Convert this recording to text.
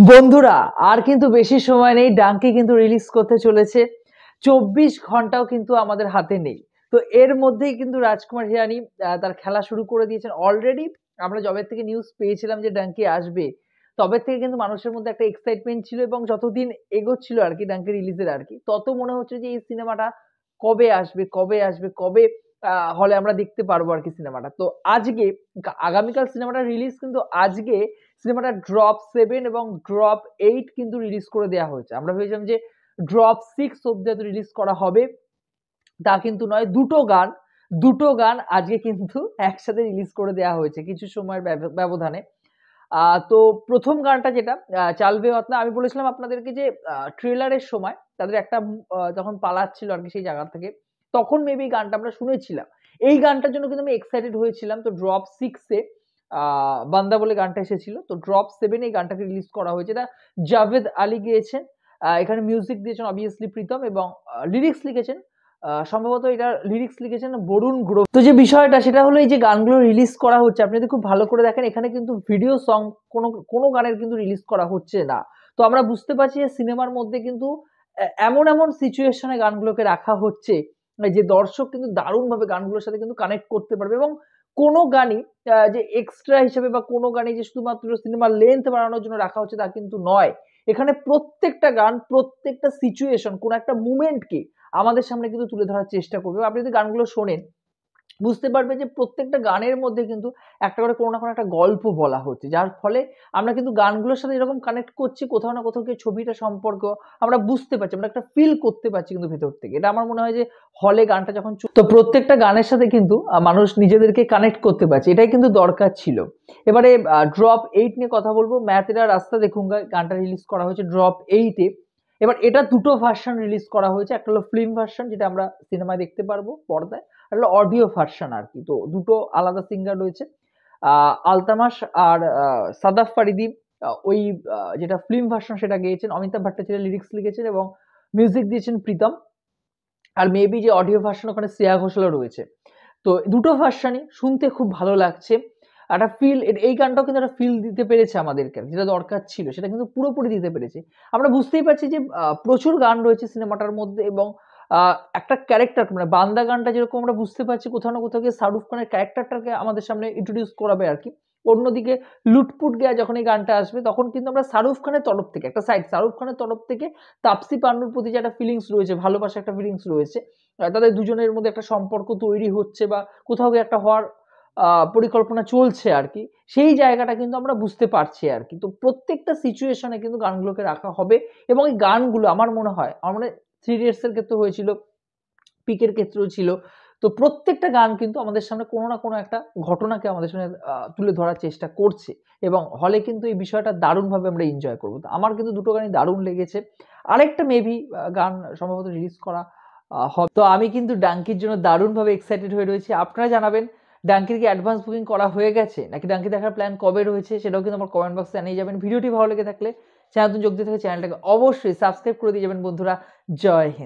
বন্ধুরা আর কিন্তু বেশি সময় নেই, ডাঙ্কি কিন্তু রিলিজ করতে চলেছে। 24 ঘন্টাও কিন্তু আমাদের হাতে নেই। তো এর মধ্যেই কিন্তু রাজকুমার হিরানি তার খেলা শুরু করে দিয়েছেন। অলরেডি আমরা যবে থেকে নিউজ পেয়েছিলাম যে ডাঙ্কি আসবে, তবে থেকে কিন্তু মানুষের মধ্যে একটা এক্সাইটমেন্ট ছিল এবং যতদিন এগোচ্ছিল আরকি ডাঙ্কি রিলিজের আরকি, তত মনে হচ্ছে যে এই সিনেমাটা কবে আসবে, কবে আসবে, কবে হলে আমরা দেখতে পারবো আরকি সিনেমাটা। তো আজকে আগামীকাল সিনেমাটা রিলিজ কিন্তু আজকে সিনেমাটা ড্রপ 7 এবং ড্রপ 8 কিন্তু রিলিজ করে দেয়া হয়েছে। আমরা ভেবেছিলাম যে ড্রপ 6 অব্দি হয়তো রিলিজ করা হবে। তা কিন্তু নয়। দুটো গান আজকে কিন্তু একসাথে রিলিজ করে দেয়া হয়েছে কিছু সময়ের ব্যবধানে। তো ১ম গানটা যেটা 'চাল বে ওয়াতনা' আমি বলেছিলাম আপনাদেরকে যে ট্রেলারের সময় তাদের একটা যখন পালাচ্ছিল আরকি সেই জায়গা থেকে, তখন মেবি গানটা আমরা শুনেছিলাম। এই গানটার জন্য কিন্তু আমি এক্সাইটেড হয়েছিলাম। তো ড্রপ 6 এ আ 'বান্দা' বলে গানটা এসেছিল। তো ড্রপ 7 এ এই গানটাকে রিলিজ করা হয়েছে। এটা জাভেদ আলী গেয়েছেন। এখানে মিউজিক দিয়েছেন অবভিয়াসলি প্রীতম এবং লিরিক্স লিখেছেন সম্ভবত এটার লিরিক্স লিখেছেন বরুণ গ্রোভ। তো যে বিষয়টা সেটা হলো এই যে গানগুলো রিলিজ করা হচ্ছে, আপনি যদি খুব ভালো করে দেখেন এখানে কিন্তু ভিডিও সং কোনো গানের কিন্তু রিলিজ করা হচ্ছে না। তো আমরা বুঝতে পারছি যে সিনেমার মধ্যে কিন্তু এমন সিচুয়েশন এ গানগুলোকে রাখা হচ্ছে যে দর্শক কিন্তু দারুণভাবে গানগুলোর সাথে কিন্তু কানেক্ট করতে পারবে এবং কোনো গানই যে এক্সট্রা হিসেবে বা কোনো গানই যে শুধুমাত্র সিনেমার লেন্থ বাড়ানোর জন্য রাখা হচ্ছে তা কিন্তু নয়। এখানে প্রত্যেকটা গান, প্রত্যেকটা সিচুয়েশন, কোনো একটা মোমেন্টকে আমাদের সামনে কিন্তু তুলে ধরার চেষ্টা করবে। আপনি যদি গানগুলো শোনেন, বুঝতে পারবেন যে প্রত্যেকটা গানের মধ্যে কিন্তু একটা করে কোনো না কোনো একটা গল্প বলা হচ্ছে। যার ফলে আমরা কিন্তু গানগুলোর সাথে এরকম কানেক্ট করছি, কোথাও না কোথাও গিয়ে ছবিটার সম্পর্ক আমরা বুঝতে পারছি। আমরা একটা ফিল করতে পারছি কিন্তু ভেতর থেকে। এটা আমার মনে হয় যে হলে গানটা যখন তো প্রত্যেকটা গানের সাথে কিন্তু মানুষ নিজেদেরকে কানেক্ট করতে পারছে। এটাই কিন্তু দরকার ছিল। এবারে ড্রপ 8 নিয়ে কথা বলব। 'मैं तेरा रास्ता देखूंगा' গানটা রিলিজ করা হয়েছে ড্রপ 8 এ। এবার এটা দুটো ভার্সন রিলিজ করা হয়েছে। একটা হলো ফিল্ম ভার্সন যেটা আমরা সিনেমায় দেখতে পারবো পর্দায়। আর হলো অডিও ভার্সন আরকি। তো দুটো আলাদা সিঙ্গার রয়েছে। আলতামাশ আর সাদাফ ফারিদী ওই যেটা ফিল্ম ভার্সন সেটা গেয়েছেন। অমিতাভ ভট্টাচার্য লিরিক্স লিখেছেন এবং মিউজিক দিয়েছেন প্রীতম। আর মেবি যে অডিও ভার্সন ওখানে শ্রেয়া ঘোষালও রয়েছে। তো দুটো ভার্সনই শুনতে খুব ভালো লাগছে। একটা ফিল এই গানটাও কিন্তু একটা ফিল দিতে পেরেছে আমাদেরকে। যেটা দরকার ছিল সেটা কিন্তু পুরোপুরি দিতে পেরেছে। আমরা বুঝতেই পারছি যে প্রচুর গান রয়েছে সিনেমাটার মধ্যে এবং আ একটা ক্যারেক্টার মানে 'বান্দা' গানটা যেরকম আমরা বুঝতে পারছি কোথাও না কোথাও গিয়ে শাহরুখ খানের ক্যারেক্টারটাকে আমাদের সামনে ইন্ট্রোডিউস করাবে আরকি। অন্যদিকে 'লুটপুট গয়া' যখন এই গানটা আসবে তখন কিন্তু আমরা শাহরুখ খানের তরফ থেকে একটা সাইড শাহরুখ খানের তরফ থেকে তাপসী পান্নুর প্রতি যে একটা ফিলিংস রয়েছে, ভালোবাসার একটা ফিলিংস রয়েছে। তাদের দুজনের মধ্যে একটা সম্পর্ক তৈরি হচ্ছে বা কোথাও গিয়ে একটা হওয়ার পরিকল্পনা চলছে আরকি। সেই জায়গাটা কিন্তু আমরা বুঝতে পারছি আরকি। তো প্রত্যেকটা সিচুয়েশন এ কিন্তু গানগুলোকে রাখা হবে এবং এই গানগুলো আমার মনে হয় আমার মনে 'থ্রি ইডিয়টস' এর ক্ষেত্রেও হয়েছিল, 'পিক' এর ক্ষেত্রেও ছিল। তো প্রত্যেকটা গান কিন্তু আমাদের সামনে কোনো না কোনো একটা ঘটনাকে আমাদের সামনে তুলে ধরার চেষ্টা করছে এবং হলে কিন্তু এই বিষয়টা দারুণভাবে আমরা এনজয় করব। তো আমার কিন্তু দুটো গানই দারুণ লেগেছে। আরেকটা মেবি গান সম্ভবত রিলিজ করা হবে। তো আমি কিন্তু 'ডাঙ্কির' জন্য দারুণভাবে এক্সাইটেড হয়ে রয়েছি। আপনারা জানাবেন 'ডাঙ্কির' কি অ্যাডভান্স বুকিং করা হয়ে গেছে? নাকি 'ডাঙ্কি' দেখার প্ল্যান কবে রয়েছে? সেটাও কিন্তু আমার কমেন্ট বক্সে জানিয়ে যাবেন। ভিডিওটি ভালো লেগে থাকলে চ্যানেলে যোগ দিয়ে থাকলে চ্যানেলটাকে অবশ্যই সাবস্ক্রাইব করে দিয়ে যাবেন বন্ধুরা। জয় হিন্দ।